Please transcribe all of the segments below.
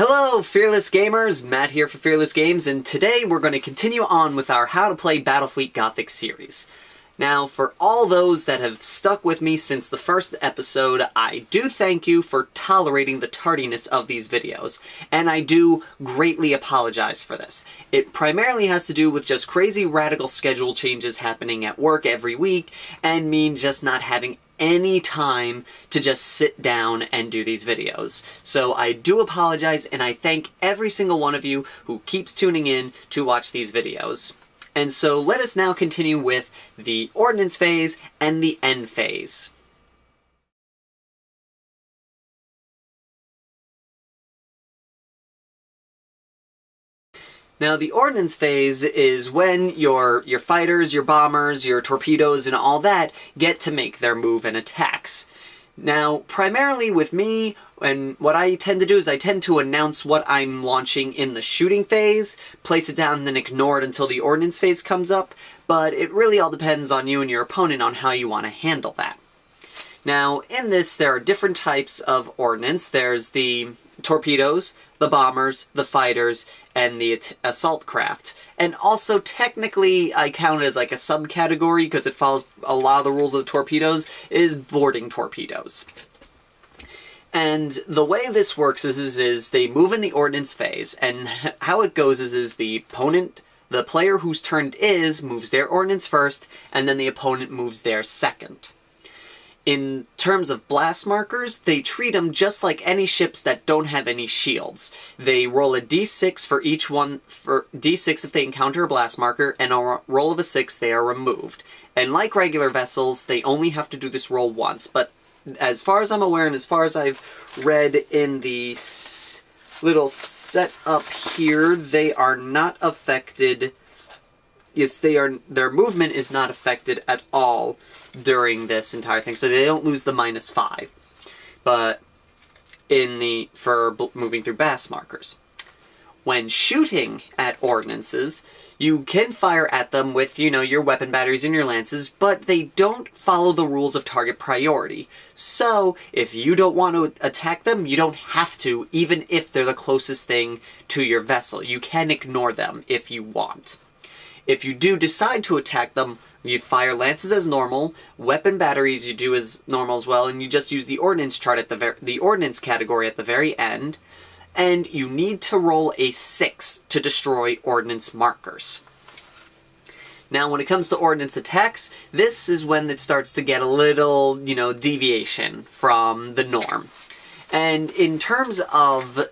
Hello, Fearless Gamers! Matt here for Fearless Games, and today we're going to continue on with our How to Play Battlefleet Gothic series. Now, for all those that have stuck with me since the first episode, I do thank you for tolerating the tardiness of these videos, and I do greatly apologize for this. It primarily has to do with just crazy radical schedule changes happening at work every week, and me just not having any time to just sit down and do these videos. So I do apologize, and I thank every single one of you who keeps tuning in to watch these videos. And so let us now continue with the Ordnance phase and the End phase. Now, the Ordnance phase is when your fighters, your bombers, your torpedoes, and all that get to make their move and attacks. Now, primarily with me, and what I tend to do is I tend to announce what I'm launching in the shooting phase, place it down, and then ignore it until the Ordnance phase comes up, but it really all depends on you and your opponent on how you want to handle that. Now, in this, there are different types of Ordnance. There's the torpedoes, the bombers, the fighters, and the assault craft. And also, technically, I count it as like a subcategory, because it follows a lot of the rules of the torpedoes, is boarding torpedoes. And the way this works is they move in the Ordnance phase, and how it goes is the opponent, the player whose turn it is, moves their Ordnance first, and then the opponent moves theirs second. In terms of blast markers, they treat them just like any ships that don't have any shields. They roll a d6 for each one, for d6 if they encounter a blast marker, and a roll of a 6 they are removed. And like regular vessels, they only have to do this roll once, but as far as I'm aware, and as far as I've read in the little setup here, they are not affected. Yes, their movement is not affected at all during this entire thing, so they don't lose the -5. But for moving through blast markers. When shooting at ordnances, you can fire at them with, your weapon batteries and your lances, but they don't follow the rules of target priority. So, if you don't want to attack them, you don't have to, even if they're the closest thing to your vessel. You can ignore them if you want. If you do decide to attack them, you fire lances as normal, weapon batteries you do as normal as well, and you just use the ordnance chart at the ordnance category at the very end, and you need to roll a 6 to destroy ordnance markers. Now, when it comes to ordnance attacks, this is when it starts to get a little, deviation from the norm. And in terms of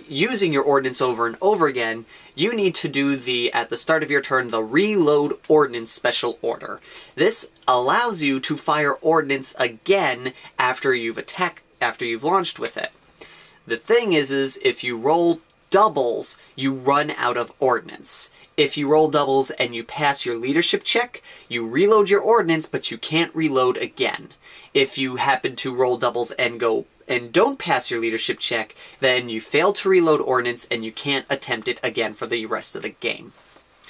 using your ordnance over and over again, you need to do at the start of your turn, the Reload Ordnance Special Order. This allows you to fire ordnance again after you've launched with it. The thing is if you roll doubles, you run out of ordnance. If you roll doubles and you pass your leadership check, you reload your ordnance, but you can't reload again. If you happen to roll doubles and don't pass your leadership check, then you fail to reload ordnance and you can't attempt it again for the rest of the game.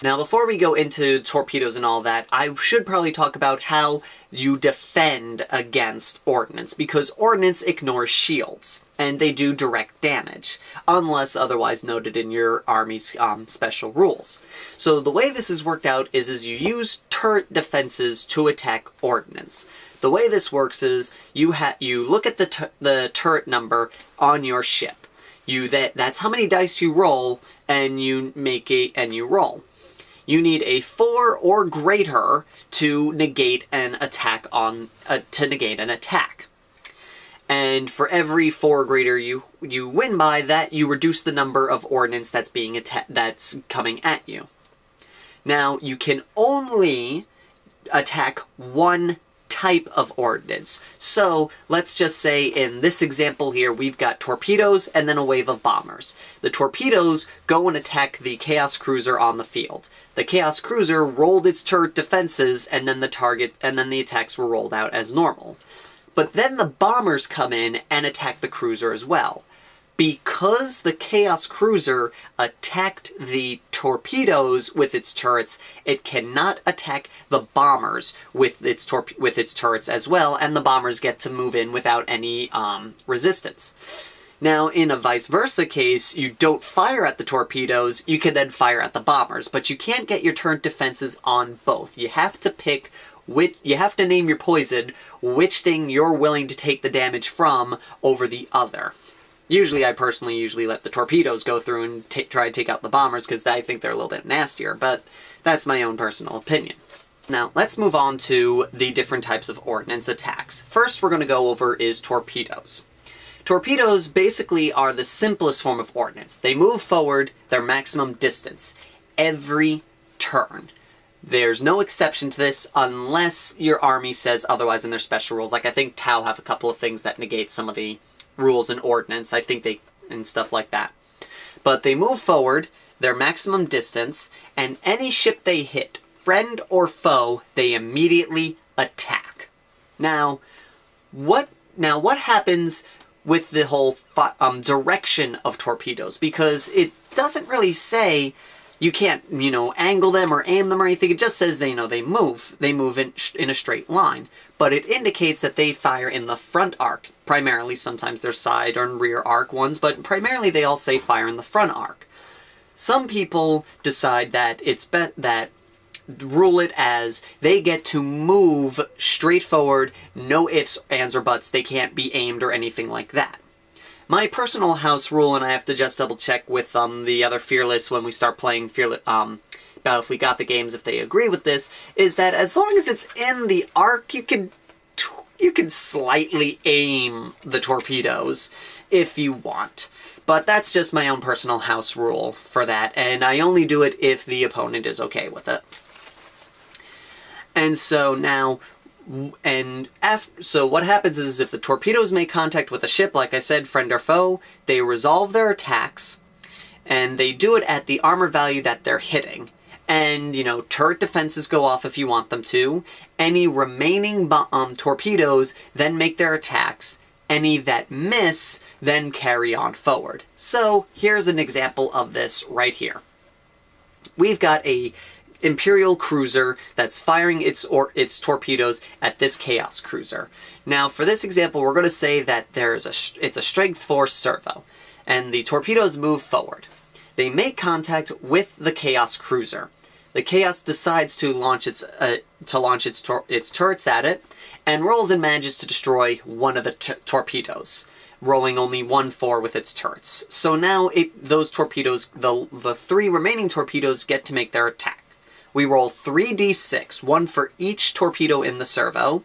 Now, before we go into torpedoes and all that, I should probably talk about how you defend against ordnance, because ordnance ignores shields, and they do direct damage, unless otherwise noted in your army's special rules. So the way this is worked out is you use turret defenses to attack ordnance. The way this works is you look at the turret number on your ship. That's how many dice you roll, and you roll. You need a 4 or greater to negate an attack And for every 4 or greater you win by, that you reduce the number of ordnance that's coming at you. Now, you can only attack one type of ordnance. So, let's just say in this example here, we've got torpedoes and then a wave of bombers. The torpedoes go and attack the Chaos Cruiser on the field. The Chaos Cruiser rolled its turret defenses, and then the attacks were rolled out as normal. But then the bombers come in and attack the cruiser as well. Because the Chaos Cruiser attacked the torpedoes with its turrets, it cannot attack the bombers with its turrets as well, and the bombers get to move in without any resistance. Now, in a vice versa case, you don't fire at the torpedoes, you can then fire at the bombers, but you can't get your turret defenses on both. You have to pick you have to name your poison, which thing you're willing to take the damage from over the other. Usually, I personally let the torpedoes go through and try to take out the bombers, because I think they're a little bit nastier, but that's my own personal opinion. Now, let's move on to the different types of ordnance attacks. First we're going to go over is torpedoes. Torpedoes basically are the simplest form of ordnance. They move forward their maximum distance every turn. There's no exception to this unless your army says otherwise in their special rules. Like, I think Tau have a couple of things that negate some of the rules in ordnance. I think and stuff like that. But they move forward their maximum distance, and any ship they hit, friend or foe, they immediately attack. Now, what happens with the whole direction of torpedoes? Because it doesn't really say you can't, angle them or aim them or anything. It just says they move. They move in a straight line. But it indicates that they fire in the front arc. Primarily, sometimes they're side or rear arc ones, but primarily they all say fire in the front arc. Some people decide that rule it as they get to move straight forward, no ifs, ands, or buts. They can't be aimed or anything like that. My personal house rule, and I have to just double check with the other Fearless when we start playing Battlefleet Gothic games if they agree with this, is that as long as it's in the arc, you can slightly aim the torpedoes if you want. But that's just my own personal house rule for that, and I only do it if the opponent is okay with it. And so now, so what happens is if the torpedoes make contact with a ship, like I said, friend or foe, they resolve their attacks, and they do it at the armor value that they're hitting. And, turret defenses go off if you want them to. Any remaining torpedoes then make their attacks. Any that miss then carry on forward. So, here's an example of this right here. We've got a Imperial cruiser that's firing its torpedoes at this Chaos cruiser. Now, for this example, we're going to say that it's a Strength 4 servo, and the torpedoes move forward. They make contact with the Chaos cruiser. The Chaos decides to launch its turrets at it, and rolls and manages to destroy one of the torpedoes, rolling only 1-4 with its turrets. So now those torpedoes, the 3 remaining torpedoes, get to make their attack. We roll 3d6, 1 for each torpedo in the servo,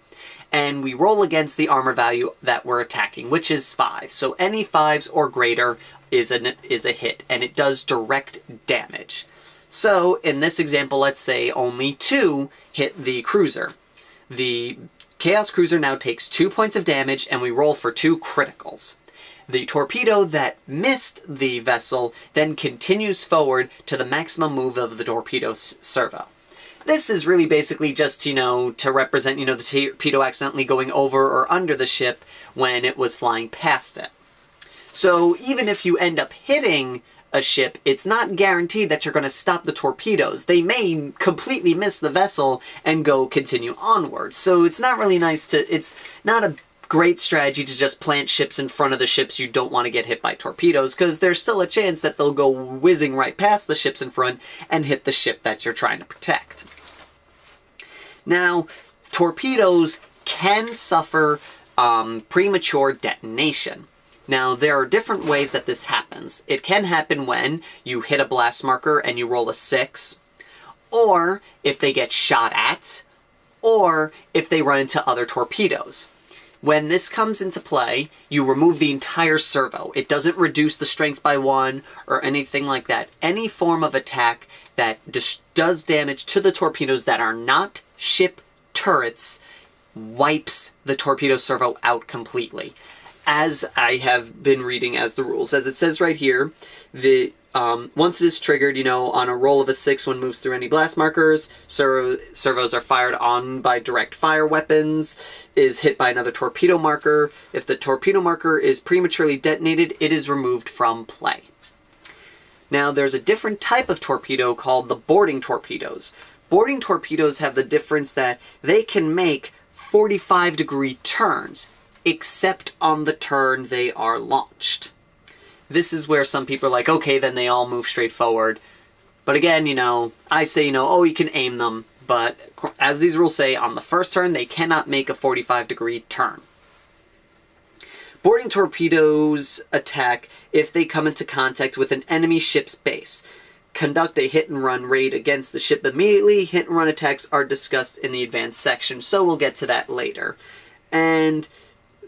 and we roll against the armor value that we're attacking, which is 5. So any 5s or greater is a hit, and it does direct damage. So, in this example, let's say only 2 hit the cruiser. The Chaos Cruiser now takes 2 points of damage, and we roll for 2 criticals. The torpedo that missed the vessel then continues forward to the maximum move of the torpedo servo. This is really basically just, to represent, the torpedo accidentally going over or under the ship when it was flying past it. So even if you end up hitting a ship, it's not guaranteed that you're going to stop the torpedoes. They may completely miss the vessel and continue onwards. So it's not really it's not a great strategy to just plant ships in front of the ships you don't want to get hit by torpedoes, because there's still a chance that they'll go whizzing right past the ships in front and hit the ship that you're trying to protect. Now, torpedoes can suffer premature detonation. Now, there are different ways that this happens. It can happen when you hit a blast marker and you roll a 6, or if they get shot at, or if they run into other torpedoes. When this comes into play, you remove the entire servo. It doesn't reduce the strength by 1 or anything like that. Any form of attack that does damage to the torpedoes that are not ship turrets wipes the torpedo servo out completely. As I have been reading as the rules, as it says right here, once it is triggered, on a roll of a 6 when moves through any blast markers, servos are fired on by direct fire weapons, is hit by another torpedo marker. If the torpedo marker is prematurely detonated, it is removed from play. Now, there's a different type of torpedo called the boarding torpedoes. Boarding torpedoes have the difference that they can make 45-degree turns, except on the turn they are launched. this is where some people are like, okay, then they all move straight forward. But again, I say, oh, you can aim them. But as these rules say, on the first turn, they cannot make a 45-degree turn. Boarding torpedoes attack if they come into contact with an enemy ship's base. Conduct a hit-and-run raid against the ship immediately. Hit-and-run attacks are discussed in the advanced section, so we'll get to that later. And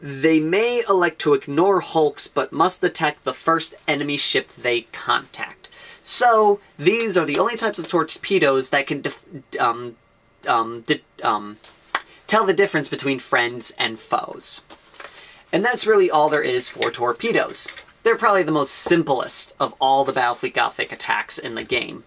they may elect to ignore hulks, but must attack the first enemy ship they contact. So, these are the only types of torpedoes that can tell the difference between friends and foes. And that's really all there is for torpedoes. They're probably the most simplest of all the Battlefleet Gothic attacks in the game.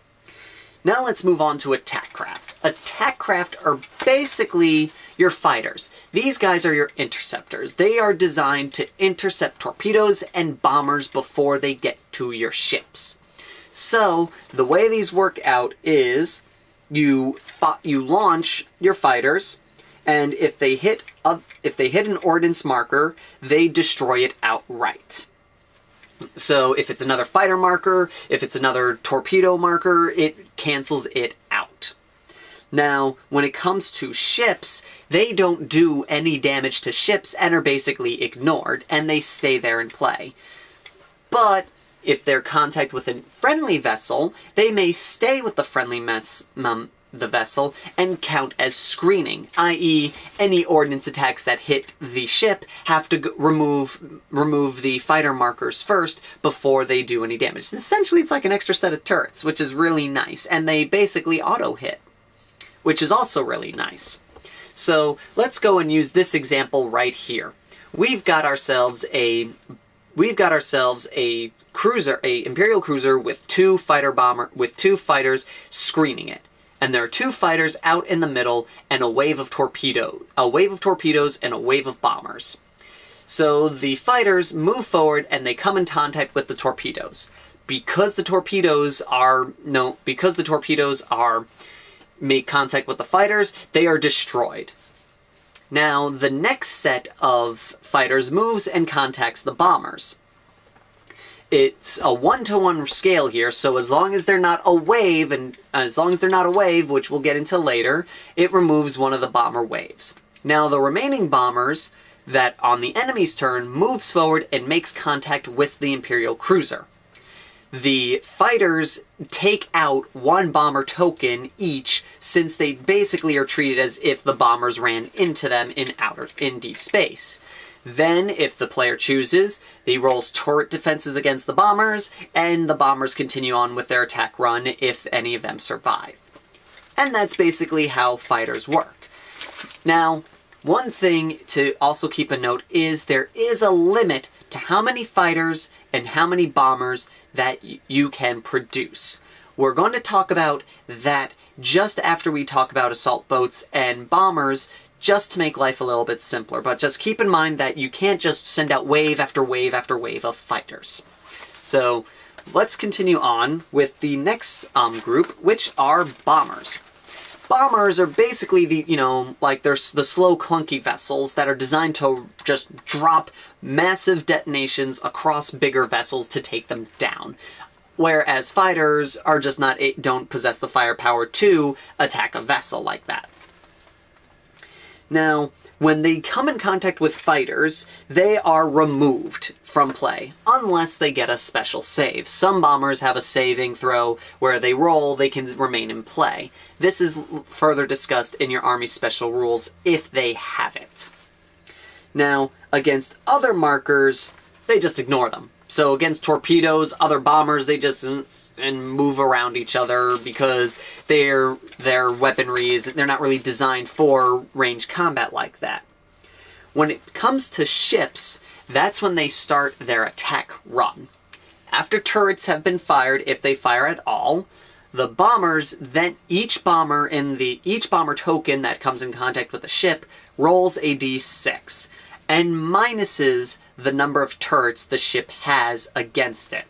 Now let's move on to attack craft. Attack craft are basically your fighters. These guys are your interceptors. They are designed to intercept torpedoes and bombers before they get to your ships. So, the way these work out is you launch your fighters, and if they hit an ordnance marker, they destroy it outright. So, if it's another fighter marker, if it's another torpedo marker, it cancels it out. Now, when it comes to ships, they don't do any damage to ships and are basically ignored, and they stay there and play. But if they're contact with a friendly vessel, they may stay with the friendly the vessel and count as screening, i.e. any ordnance attacks that hit the ship have to remove the fighter markers first before they do any damage. Essentially, it's like an extra set of turrets, which is really nice, and they basically auto-hit, which is also really nice. So, let's go and use this example right here. We've got ourselves a cruiser, a Imperial cruiser with two fighters screening it. And there are two fighters out in the middle and a wave of torpedoes and a wave of bombers. So the fighters move forward and they come in contact with the torpedoes. Because the torpedoes make contact with the fighters, they are destroyed. Now, the next set of fighters moves and contacts the bombers. It's a 1-to-1 scale here, so as long as they're not a wave, which we'll get into later, it removes one of the bomber waves. Now, the remaining bombers that on the enemy's turn moves forward and makes contact with the Imperial cruiser. The fighters take out one bomber token each, since they basically are treated as if the bombers ran into them in deep space. Then, if the player chooses, he rolls turret defenses against the bombers, and the bombers continue on with their attack run if any of them survive. And that's basically how fighters work. Now, one thing to also keep a note is there is a limit to how many fighters and how many bombers that you can produce. We're going to talk about that just after we talk about assault boats and bombers, just to make life a little bit simpler. But just keep in mind that you can't just send out wave after wave after wave of fighters. So let's continue on with the next group, which are bombers. Bombers are basically they're the slow, clunky vessels that are designed to just drop massive detonations across bigger vessels to take them down. Whereas fighters are just don't possess the firepower to attack a vessel like that. Now, when they come in contact with fighters, they are removed from play, unless they get a special save. Some bombers have a saving throw where they roll, they can remain in play. This is further discussed in your Army Special Rules if they have it. Now, against other markers, they just ignore them. So against torpedoes, other bombers, they just move around each other because their weaponry they're not really designed for ranged combat like that. When it comes to ships, that's when they start their attack run. After turrets have been fired, if they fire at all, the bombers, then each bomber token that comes in contact with the ship rolls a d6 and minuses the number of turrets the ship has against it.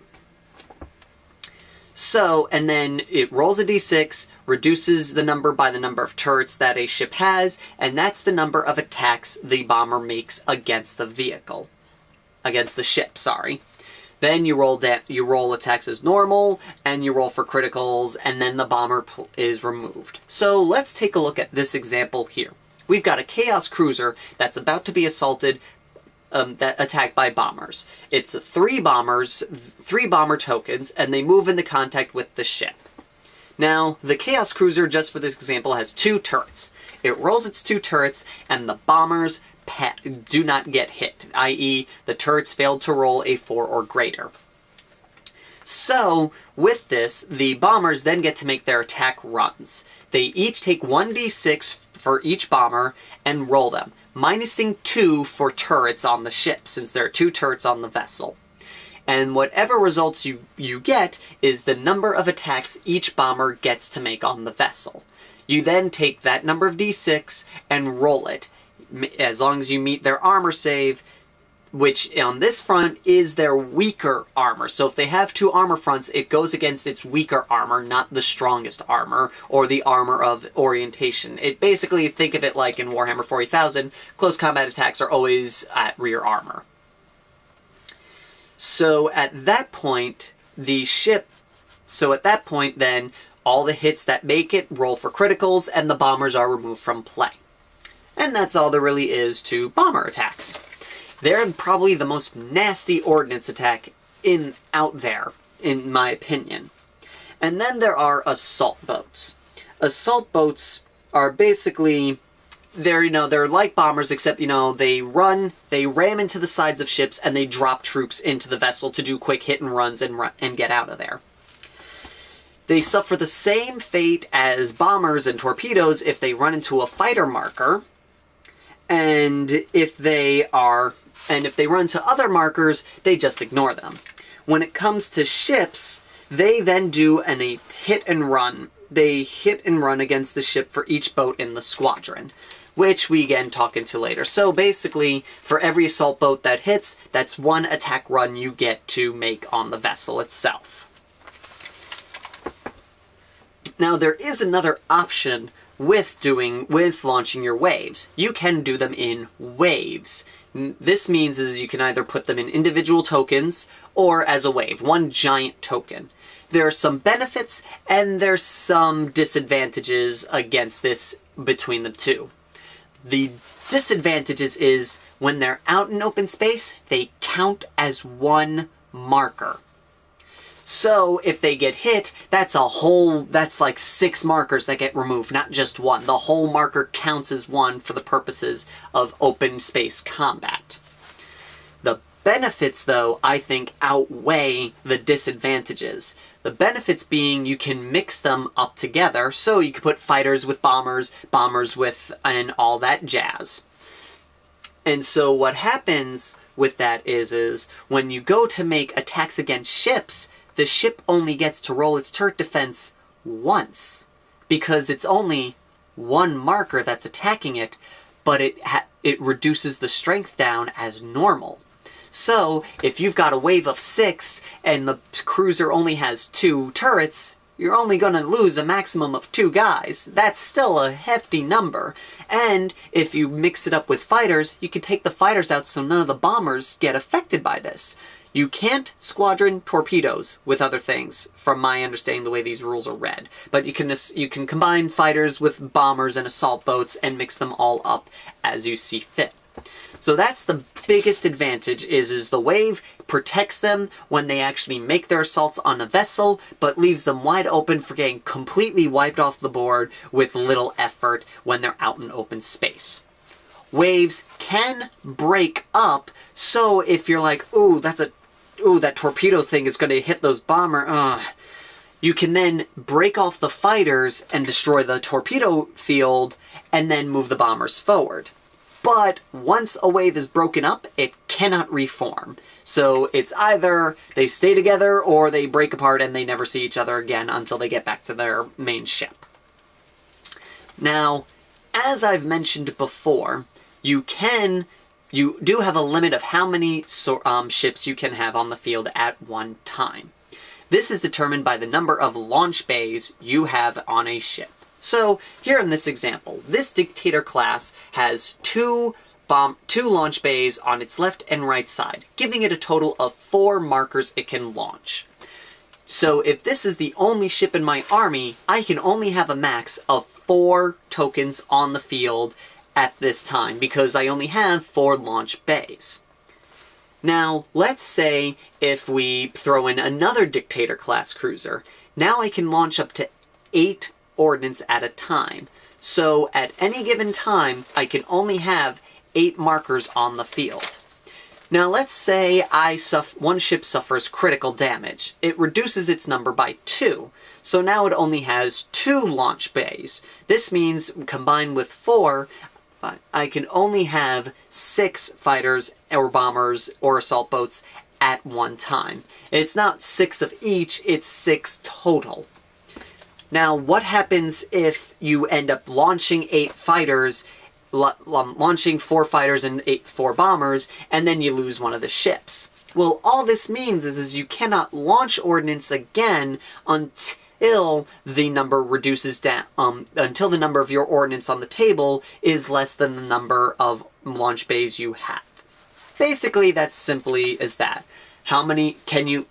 So, and then it rolls a d6, reduces the number by the number of turrets that a ship has, and that's the number of attacks the bomber makes against the ship, sorry. Then you roll attacks as normal, and you roll for criticals, and then the bomber is removed. So let's take a look at this example here. We've got a Chaos Cruiser that's about to be assaulted, attacked by bombers. It's 3 bombers, 3 bomber tokens, and they move into contact with the ship. Now, the Chaos Cruiser, just for this example, has 2 turrets. It rolls its 2 turrets, and the bombers do not get hit, i.e. the turrets failed to roll a 4 or greater. So, with this, the bombers then get to make their attack runs. They each take 1d6 for each bomber and roll them, minusing 2 for turrets on the ship, since there are 2 turrets on the vessel. And whatever results you get is the number of attacks each bomber gets to make on the vessel. You then take that number of d6 and roll it, as long as you meet their armor save, which on this front is their weaker armor. So if they have 2 armor fronts, it goes against its weaker armor, not the strongest armor, or the armor of orientation. It basically, think of it like in Warhammer 40,000, close combat attacks are always at rear armor. So at that point, then, all the hits that make it roll for criticals, and the bombers are removed from play. And that's all there really is to bomber attacks. They're probably the most nasty ordnance attack out there, in my opinion. And then there are assault boats. Assault boats are basically, they're like bombers, except, they ram into the sides of ships, and they drop troops into the vessel to do quick hit and runs and get out of there. They suffer the same fate as bombers and torpedoes if they run into a fighter marker, and if they run into other markers, they just ignore them. When it comes to ships, they then do a hit and run. They hit and run against the ship for each boat in the squadron, which we again talk into later. So basically, for every assault boat that hits, that's 1 attack run you get to make on the vessel itself. Now, there is another option with launching your waves. You can do them in waves. This means you can either put them in individual tokens or as a wave, 1 giant token. There are some benefits and there's some disadvantages against this between the two. The disadvantages is when they're out in open space, they count as 1 marker. So, if they get hit, that's like 6 markers that get removed, not just 1. The whole marker counts as 1 for the purposes of open space combat. The benefits, though, I think outweigh the disadvantages. The benefits being you can mix them up together, so you can put fighters with bombers, bombers with, and all that jazz. And so what happens with that is when you go to make attacks against ships, the ship only gets to roll its turret defense once, because it's only 1 marker that's attacking it, but it reduces the strength down as normal. So, if you've got a wave of 6, and the cruiser only has 2 turrets, you're only going to lose a maximum of 2 guys. That's still a hefty number. And if you mix it up with fighters, you can take the fighters out so none of the bombers get affected by this. You can't squadron torpedoes with other things, from my understanding the way these rules are read. But you can combine fighters with bombers and assault boats and mix them all up as you see fit. So that's the biggest advantage, is the wave protects them when they actually make their assaults on a vessel, but leaves them wide open for getting completely wiped off the board with little effort when they're out in open space. Waves can break up, so if you're like, that torpedo thing is going to hit those bombers, you can then break off the fighters and destroy the torpedo field, and then move the bombers forward. But once a wave is broken up, it cannot reform. So it's either they stay together or they break apart and they never see each other again until they get back to their main ship. Now, as I've mentioned before, you do have a limit of how many ships you can have on the field at one time. This is determined by the number of launch bays you have on a ship. So, here in this example, this Dictator class has 2 two launch bays on its left and right side, giving it a total of 4 markers it can launch. So if this is the only ship in my army, I can only have a max of 4 tokens on the field at this time, because I only have 4 launch bays. Now, let's say if we throw in another Dictator-class cruiser, now I can launch up to 8 ordnance at a time. So at any given time, I can only have 8 markers on the field. Now let's say one ship suffers critical damage. It reduces its number by 2. So now it only has 2 launch bays. This means, combined with 4, I can only have 6 fighters or bombers or assault boats at one time. It's not 6 of each, it's 6 total. Now, what happens if you end up launching 8 fighters, launching 4 fighters and 4 bombers, and then you lose one of the ships? Well, all this means is you cannot launch ordnance again until the number reduces down, until the number of your ordnance on the table is less than the number of launch bays you have. Basically, that's simply as that. How many can you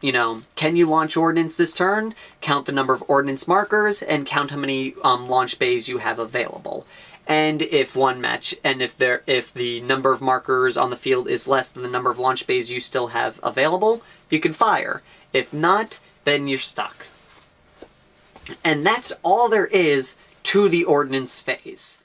launch ordnance this turn? Count the number of ordnance markers and count how many launch bays you have available. And if if the number of markers on the field is less than the number of launch bays you still have available, you can fire. If not, then you're stuck. And that's all there is to the ordnance phase.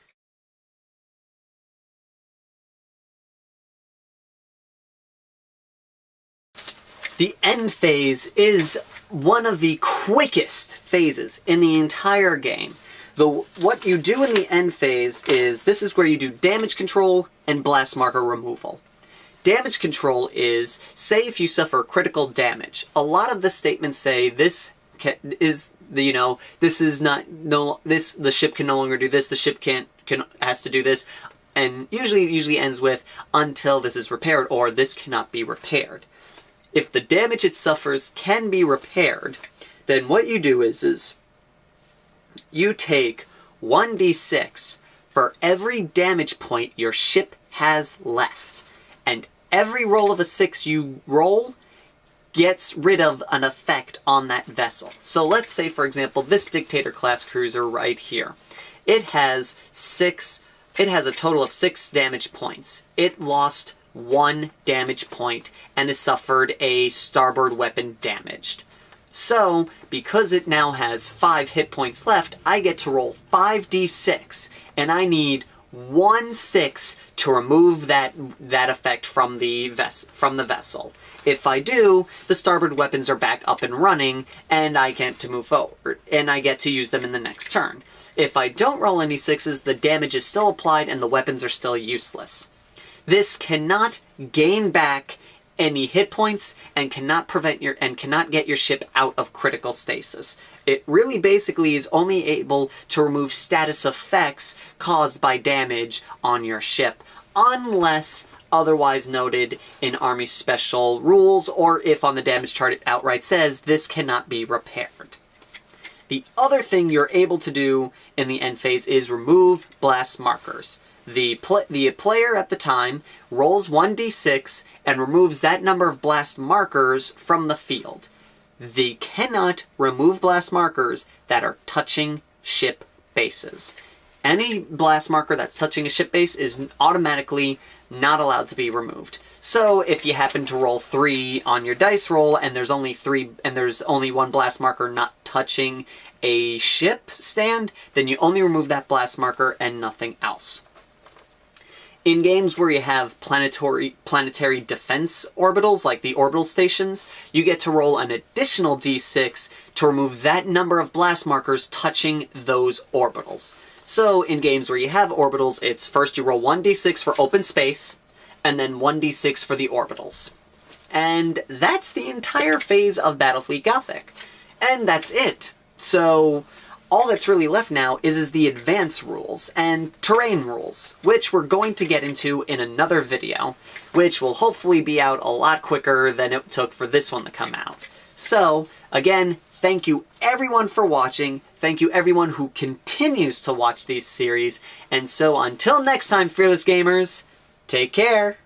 The end phase is one of the quickest phases in the entire game. What you do in the end phase is, this is where you do damage control and blast marker removal. Damage control is, say if you suffer critical damage. A lot of the statements say the ship can no longer do this, the ship has to do this, and usually ends with until this is repaired, or this cannot be repaired. If the damage it suffers can be repaired, then what you do is you take 1d6 for every damage point your ship has left. And every roll of a 6 you roll gets rid of an effect on that vessel. So let's say, for example, this Dictator-class cruiser right here. It has a total of 6 damage points. It lost 1 damage point and has suffered a starboard weapon damaged. So, because it now has 5 hit points left, I get to roll 5d6, and I need 1 6 to remove that effect from the vessel. If I do, the starboard weapons are back up and running, and I get to move forward, and I get to use them in the next turn. If I don't roll any 6s, the damage is still applied and the weapons are still useless. This cannot gain back any hit points and cannot get your ship out of critical stasis. It really basically is only able to remove status effects caused by damage on your ship, unless otherwise noted in Army Special rules, or if on the damage chart it outright says this cannot be repaired. The other thing you're able to do in the end phase is remove blast markers. The player at the time rolls 1d6 and removes that number of blast markers from the field. They cannot remove blast markers that are touching ship bases. Any blast marker that's touching a ship base is automatically not allowed to be removed. So if you happen to roll 3 on your dice roll and there's only 1 blast marker not touching a ship stand, then you only remove that blast marker and nothing else. In games where you have planetary defense orbitals, like the orbital stations, you get to roll an additional d6 to remove that number of blast markers touching those orbitals. So in games where you have orbitals, it's first you roll 1d6 for open space, and then 1d6 for the orbitals. And that's the entire phase of Battlefleet Gothic. And that's it. So all that's really left now is the advance rules and terrain rules, which we're going to get into in another video, which will hopefully be out a lot quicker than it took for this one to come out. So, again, thank you everyone for watching. Thank you everyone who continues to watch these series. And so until next time, Fearless Gamers, Take care!